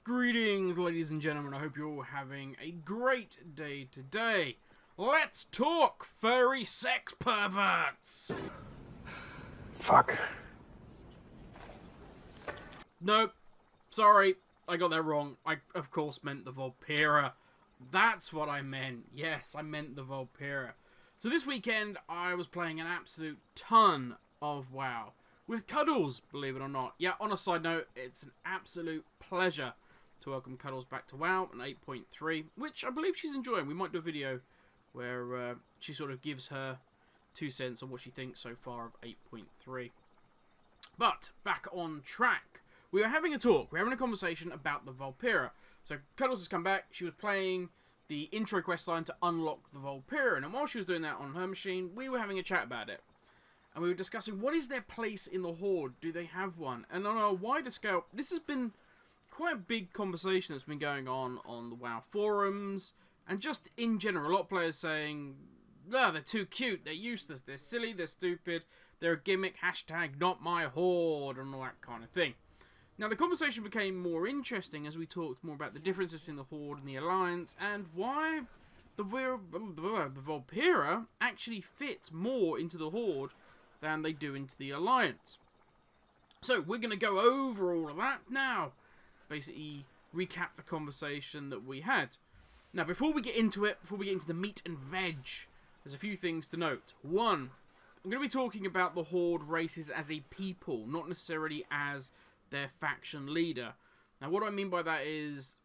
Greetings, ladies and gentlemen. I hope you're all having a great day today. Let's talk furry sex perverts. Fuck. Nope. Sorry, I got that wrong. I, of course, meant the Vulpera. That's what I meant. Yes, I meant the Vulpera. So this weekend, I was playing an absolute ton of WoW. With Cuddles, believe it or not. Yeah, on a side note, it's an absolute pleasure to welcome Cuddles back to WoW on 8.3, which I believe she's enjoying. We might do a video where she sort of gives her 2 cents on what she thinks so far of 8.3. But, back on track. We were having a talk, we were having a conversation about the Vulpera. So, Cuddles has come back, she was playing the intro questline to unlock the Vulpera, and while she was doing that on her machine, we were having a chat about it. And we were discussing, what is their place in the Horde? Do they have one? And on a wider scale, this has been quite a big conversation that's been going on the WoW forums, and just in general, a lot of players saying, oh, they're too cute, they're useless, they're silly, they're stupid, they're a gimmick, hashtag not my Horde, and all that kind of thing. Now, the conversation became more interesting as we talked more about the differences between the Horde and the Alliance, and why the Vulpera actually fit more into the Horde than they do into the Alliance. So, we're going to go over all of that now. Basically, recap the conversation that we had. Now, before we get into it, before we get into the meat and veg, there's a few things to note. One, I'm going to be talking about the Horde races as a people, not necessarily as their faction leader. Now, what I mean by that is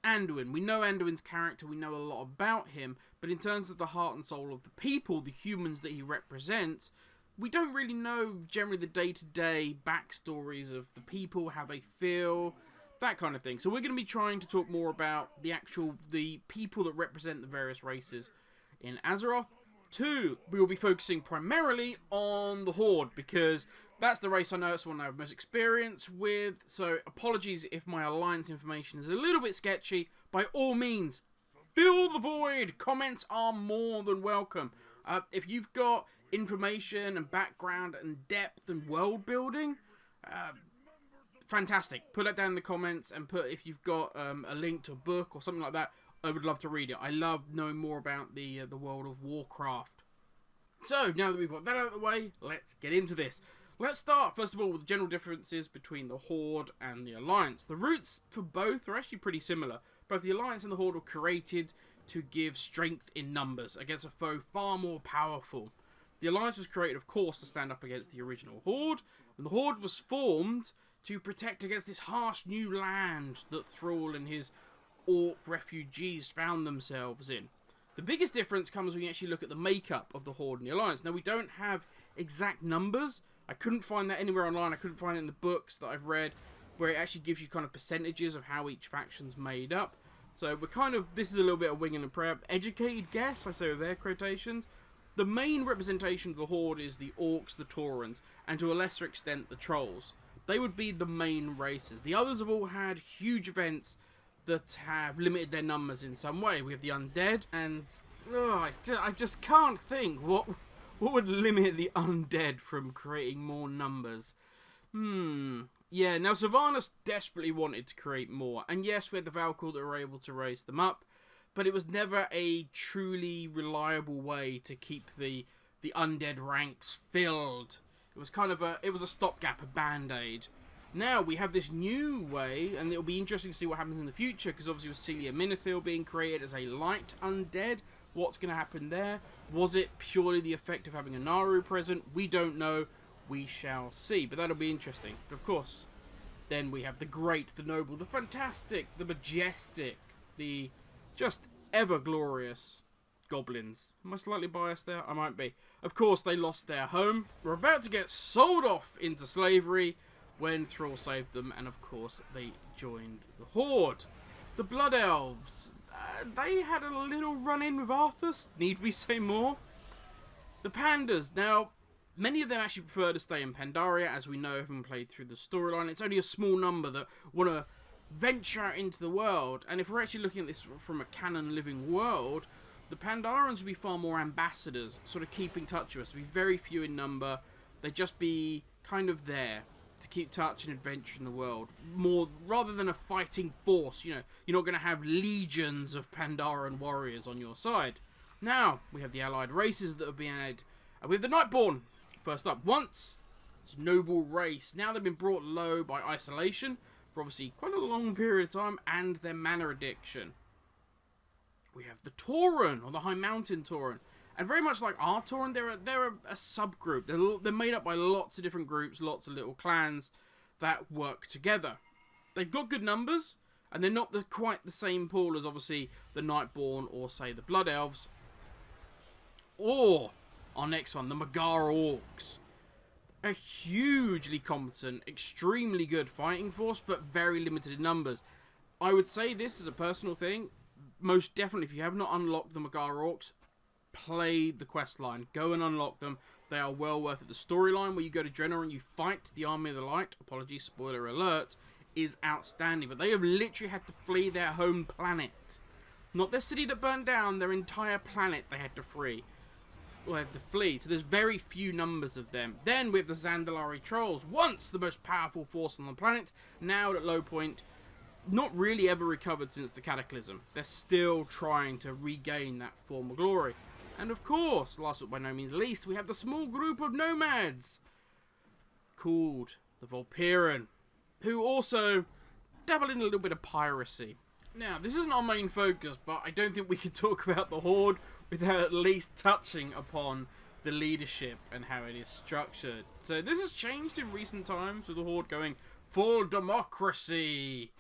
Anduin. We know Anduin's character, we know a lot about him, but in terms of the heart and soul of the people, the humans that he represents, we don't really know generally the day-to-day backstories of the people, how they feel, that kind of thing. So we're going to be trying to talk more about the people that represent the various races in Azeroth. 2, we will be focusing primarily on the Horde, because that's the race I know it's one I have most experience with. So apologies if my Alliance information is a little bit sketchy. By all means, fill the void. Comments are more than welcome. If you've got information and background and depth and world building, fantastic. Put that down in the comments, and if you've got a link to a book or something like that, I would love to read it. I love knowing more about the world of Warcraft. So, now that we've got that out of the way, let's get into this. Let's start, first of all, with the general differences between the Horde and the Alliance. The roots for both are actually pretty similar. Both the Alliance and the Horde were created to give strength in numbers against a foe far more powerful. The Alliance was created, of course, to stand up against the original Horde, and the Horde was formed to protect against this harsh new land that Thrall and his Orc refugees found themselves in. The biggest difference comes when you actually look at the makeup of the Horde and the Alliance. Now, we don't have exact numbers. I couldn't find that anywhere online. I couldn't find it in the books that I've read, where it actually gives you kind of percentages of how each faction's made up. So we're kind of, this is a little bit of winging and prayer. Educated guess, I say with air quotations. The main representation of the Horde is the Orcs, the Taurens, and to a lesser extent the Trolls. They would be the main races. The others have all had huge events that have limited their numbers in some way. We have the Undead, and I just can't think what would limit the Undead from creating more numbers. Yeah, now Sylvanas desperately wanted to create more, and yes, we had the Valkyr that were able to raise them up, but it was never a truly reliable way to keep the Undead ranks filled. It was kind of a stopgap, a band-aid. Now we have this new way, and it'll be interesting to see what happens in the future, because obviously with Celia Minithil being created as a light undead, what's going to happen there? Was it purely the effect of having a Naru present? We don't know. We shall see, but that'll be interesting. But of course, then we have the great, the noble, the fantastic, the majestic, the just ever-glorious goblins. Am I slightly biased there? I might be. Of course, they lost their home. We're about to get sold off into slavery when Thrall saved them, and of course they joined the Horde. The Blood Elves, they had a little run-in with Arthas, need we say more? The Pandas, now, many of them actually prefer to stay in Pandaria, as we know, having played through the storyline. It's only a small number that want to venture out into the world, and if we're actually looking at this from a canon living world, the Pandarans would be far more ambassadors, sort of keeping touch with us. They'd be very few in number, they'd just be kind of there. to keep touch and adventure in the world, more rather than a fighting force. You know, you're not going to have legions of Pandaren warriors on your side. Now we have the allied races that have been added. We have the Nightborn first up. Once it's a noble race, now they've been brought low by isolation for obviously quite a long period of time and their mana addiction. We have the Tauren, or the High Mountain Tauren. And very much like our Tauren, they're a subgroup. They're made up by lots of different groups, lots of little clans that work together. They've got good numbers, and they're not quite the same pool as obviously the Nightborn or say the Blood Elves. Or our next one, the Magara Orcs. A hugely competent, extremely good fighting force, but very limited in numbers. I would say this is a personal thing. Most definitely, if you have not unlocked the Magara Orcs, play the quest line. Go and unlock them. They are well worth it. The storyline where you go to Drenor and you fight the Army of the Light, apologies, spoiler alert, is outstanding. But they have literally had to flee their home planet. Not their city that burned down, their entire planet they had to flee. So there's very few numbers of them. Then we have the Zandalari Trolls, once the most powerful force on the planet, now at low point, not really ever recovered since the Cataclysm. They're still trying to regain that former glory. And of course, last but by no means least, we have the small group of nomads called the Vulpera, who also dabble in a little bit of piracy. Now, this isn't our main focus, but I don't think we could talk about the Horde without at least touching upon the leadership and how it is structured. So this has changed in recent times with the Horde going full democracy.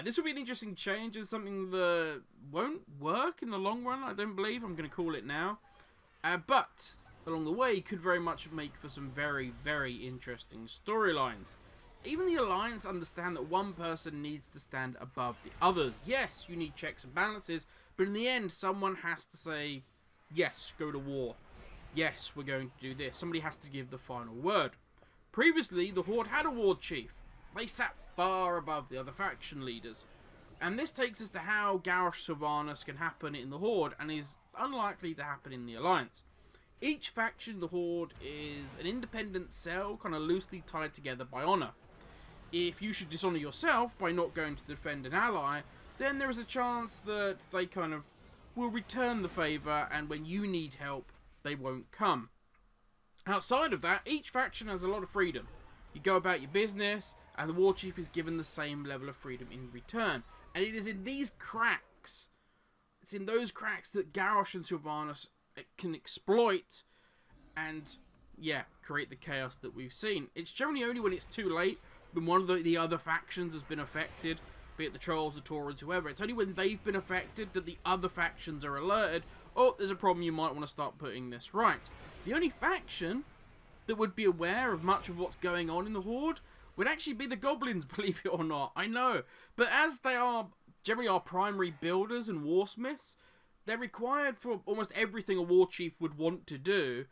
This will be an interesting change and something that won't work in the long run, I don't believe. I'm going to call it now. But along the way could very much make for some very, very interesting storylines. Even the Alliance understand that one person needs to stand above the others. Yes, you need checks and balances, but in the end, someone has to say, yes, go to war. Yes, we're going to do this. Somebody has to give the final word. Previously, the Horde had a war chief. They sat far above the other faction leaders. And this takes us to how Garrosh Sylvanas can happen in the Horde and is unlikely to happen in the Alliance. Each faction in the Horde is an independent cell, kind of loosely tied together by honour. If you should dishonour yourself by not going to defend an ally, then there is a chance that they kind of will return the favour, and when you need help, they won't come. Outside of that, each faction has a lot of freedom. You go about your business, and the war chief is given the same level of freedom in return. And it is in these cracks, it's in those cracks that Garrosh and Sylvanas can exploit and, yeah, create the chaos that we've seen. It's generally only when it's too late, when one of the other factions has been affected, be it the Trolls, the Taurens, whoever. It's only when they've been affected that the other factions are alerted, oh, there's a problem, you might want to start putting this right. The only faction that would be aware of much of what's going on in the Horde would actually be the Goblins, believe it or not. I know. But as they are generally our primary builders and warsmiths, they're required for almost everything a war chief would want to do,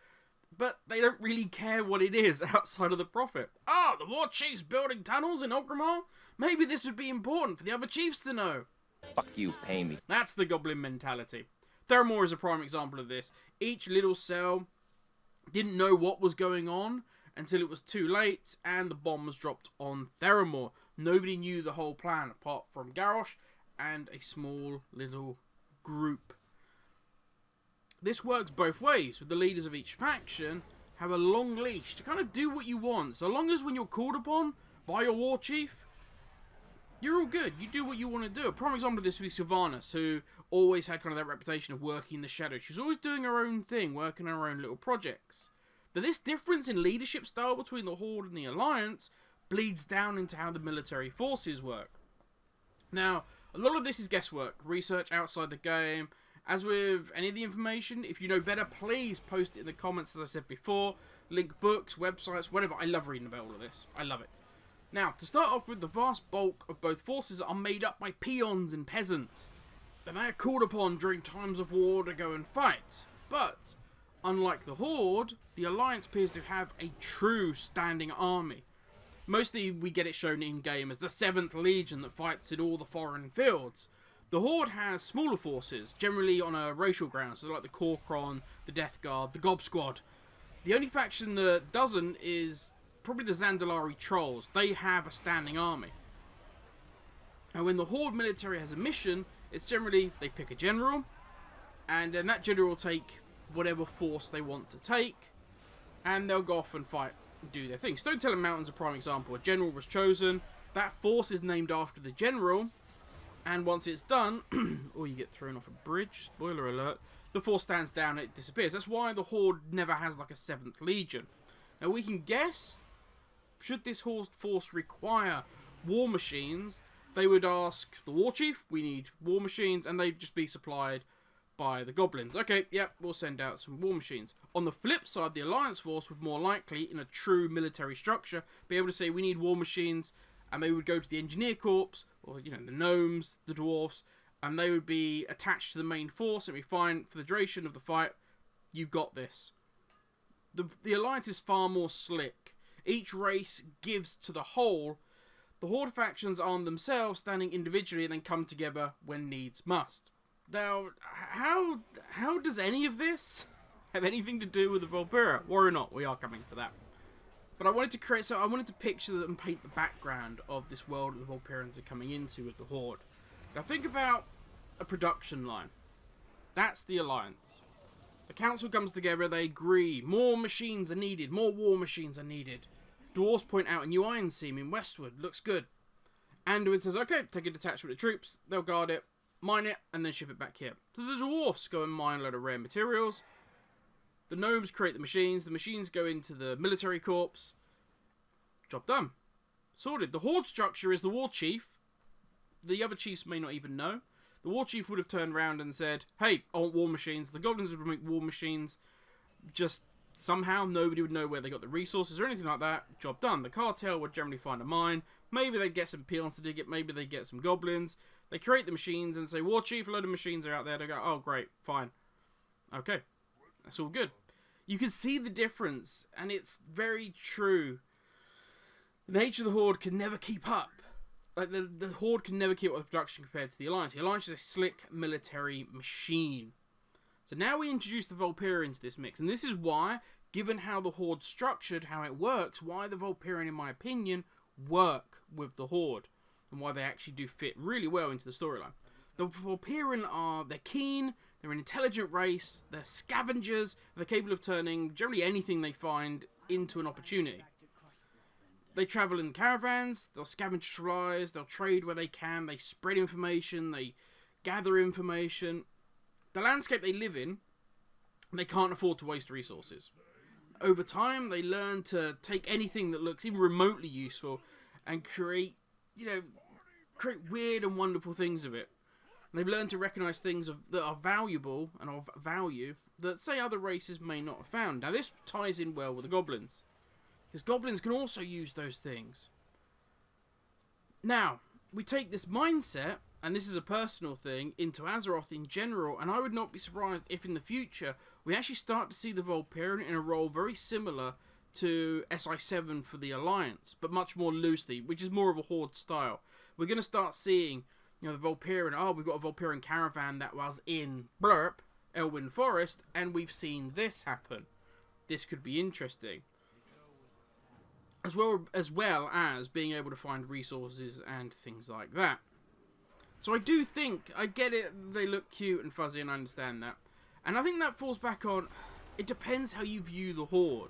but they don't really care what it is outside of the profit. Ah, the war chief's building tunnels in Orgrimmar? Maybe this would be important for the other chiefs to know. Fuck you, pay me. That's the Goblin mentality. Theramore is a prime example of this. Each little cell didn't know what was going on until it was too late and the bomb was dropped on Theramore. Nobody knew the whole plan apart from Garrosh and a small little group. This works both ways, with the leaders of each faction have a long leash to kind of do what you want. So long as when you're called upon by your war chief, you're all good. You do what you want to do. A prime example of this would be Sylvanas, who always had kind of that reputation of working in the shadows. She's always doing her own thing, working on her own little projects. But this difference in leadership style between the Horde and the Alliance bleeds down into how the military forces work. Now, a lot of this is guesswork, research outside the game. As with any of the information, if you know better, please post it in the comments, as I said before. Link books, websites, whatever. I love reading about all of this. I love it. Now, to start off with, the vast bulk of both forces are made up by peons and peasants. And they are called upon during times of war to go and fight. But, unlike the Horde, the Alliance appears to have a true standing army. Mostly we get it shown in-game as the 7th Legion that fights in all the foreign fields. The Horde has smaller forces, generally on a racial ground, so like the Kor'kron, the Death Guard, the Gob Squad. The only faction that doesn't is probably the Zandalari trolls. They have a standing army. And when the Horde military has a mission, it's generally they pick a general, and then that general will take whatever force they want to take, and they'll go off and fight and do their thing. Stonetelling Mountain's a prime example. A general was chosen, that force is named after the general, and once it's done, or you get thrown off a bridge, spoiler alert, the force stands down and it disappears. That's why the Horde never has like a 7th Legion. Now we can guess, should this Horde force require war machines, they would ask the War Chief, we need war machines, and they'd just be supplied by the goblins. Okay, yep, we'll send out some war machines. On the flip side, the Alliance force would more likely, in a true military structure, be able to say we need war machines, and they would go to the Engineer Corps, or, you know, the Gnomes, the Dwarves, and they would be attached to the main force, and be fine for the duration of the fight. You've got this. The Alliance is far more slick. Each race gives to the whole. The Horde factions arm themselves, standing individually, and then come together when needs must. Now, how does any of this have anything to do with the Vulpera? Or not, we are coming to that. But I wanted to picture and paint the background of this world that the Vulperans are coming into with the Horde. Now think about a production line. That's the Alliance. The council comes together, they agree, more machines are needed, more war machines are needed. Dwarves point out a new iron seam in Westwood, looks good. Anduin says, okay, take a detachment of troops, they'll guard it, mine it, and then ship it back here. So the Dwarfs go and mine a load of rare materials. The Gnomes create the machines go into the military corps. Job done. Sorted. The Horde structure is the War Chief. The other chiefs may not even know. The War Chief would have turned around and said, hey, I want war machines. The Goblins would make war machines. Just somehow nobody would know where they got the resources or anything like that. Job done. The Cartel would generally find a mine. Maybe they'd get some peons to dig it. Maybe they'd get some Goblins. They create the machines and say, War Chief, a load of machines are out there. They go, oh, great, fine. Okay, that's all good. You can see the difference, and it's very true. The nature of the Horde can never keep up. Like, the Horde can never keep up with production compared to the Alliance. The Alliance is a slick military machine. So now we introduce the Vulpera into this mix, and this is why, given how the Horde's structured, how it works, why the Vulpera, in my opinion, work with the Horde, and why they actually do fit really well into the storyline. The Vulpera they're keen, they're an intelligent race, they're scavengers, they're capable of turning generally anything they find into an opportunity. They travel in caravans, they'll scavenge supplies, they'll trade where they can, they spread information, they gather information. The landscape they live in, they can't afford to waste resources. Over time, they learn to take anything that looks even remotely useful and create weird and wonderful things of it. And they've learned to recognise things that are valuable and of value that, say, other races may not have found. Now, this ties in well with the Goblins, because Goblins can also use those things. Now, we take this mindset, and this is a personal thing, into Azeroth in general, and I would not be surprised if in the future we actually start to see the Vulpera in a role very similar to SI7 for the Alliance, but much more loosely, which is more of a Horde style. We're going to start seeing, the Vulpera, we've got a Vulperan caravan that was in Elwyn Forest, and we've seen this happen. This could be interesting. As well as being able to find resources and things like that. So I do think, I get it, they look cute and fuzzy, and I understand that. And I think that falls back on, it depends how you view the Horde.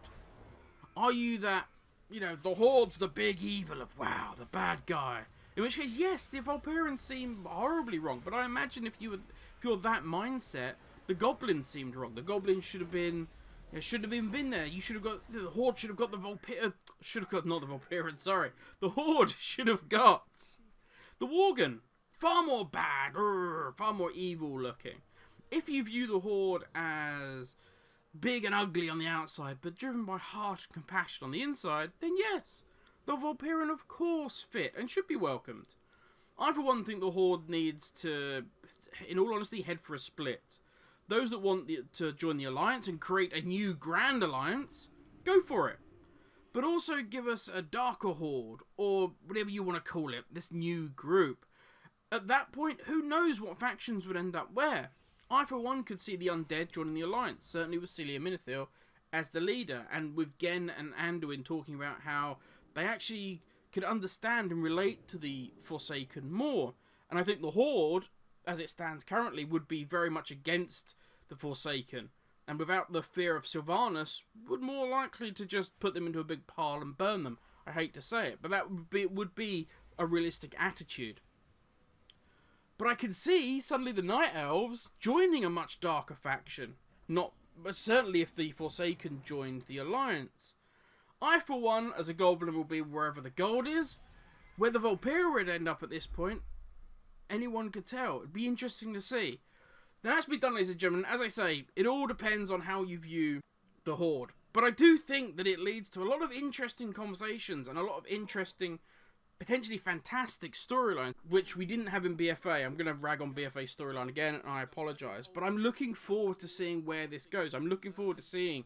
Are you that, the Horde's the big evil of WoW, the bad guy? In which case, yes, the Vulperans seem horribly wrong, but I imagine if you're that mindset, the Goblins seemed wrong. The Goblins should have been, shouldn't have even been there. The Horde should have got the Vulpera, the Horde should have got the Worgen. Far more bad, far more evil looking. If you view the Horde as big and ugly on the outside, but driven by heart and compassion on the inside, then yes, the Vulperan of course fit and should be welcomed. I for one think the Horde needs to, in all honesty, head for a split. Those that want to join the Alliance and create a new grand alliance, go for it. But also give us a darker Horde, or whatever you want to call it, this new group. At that point, who knows what factions would end up where? I, for one, could see the Undead joining the Alliance, certainly with Celia Minithil, as the leader, and with Gen and Anduin talking about how they actually could understand and relate to the Forsaken more. And I think the Horde, as it stands currently, would be very much against the Forsaken, and without the fear of Sylvanas, would more likely to just put them into a big pile and burn them. I hate to say it, but that would be a realistic attitude. But I can see suddenly the Night Elves joining a much darker faction. But certainly if the Forsaken joined the Alliance. I, for one, as a Goblin, will be wherever the gold is. Where the Vulpera would end up at this point, anyone could tell. It'd be interesting to see. Now, that's be done, ladies and gentlemen. As I say, it all depends on how you view the Horde. But I do think that it leads to a lot of interesting conversations and a lot of interesting, potentially fantastic storylines, which we didn't have in BFA. I'm going to rag on BFA storyline again, and I apologise. But I'm looking forward to seeing where this goes. I'm looking forward to seeing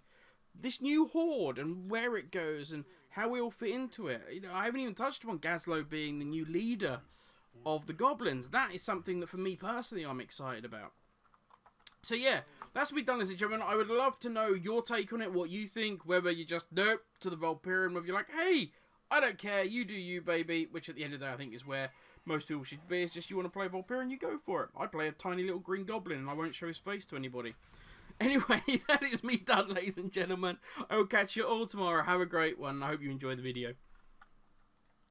this new Horde and where it goes and how we all fit into it. You know, I haven't even touched upon Gazlo being the new leader of the Goblins. That is something that, for me personally, I'm excited about. So yeah, that's me done, ladies and gentlemen. I would love to know your take on it, what you think, whether you just nope to the Vulpera, and whether you're like, hey, I don't care, you do you, baby, which at the end of the day I think is where most people should be. It's just you want to play Vulpera and you go for it. I play a tiny little green goblin and I won't show his face to anybody. Anyway, that is me done, ladies and gentlemen. I will catch you all tomorrow. Have a great one. I hope you enjoy the video.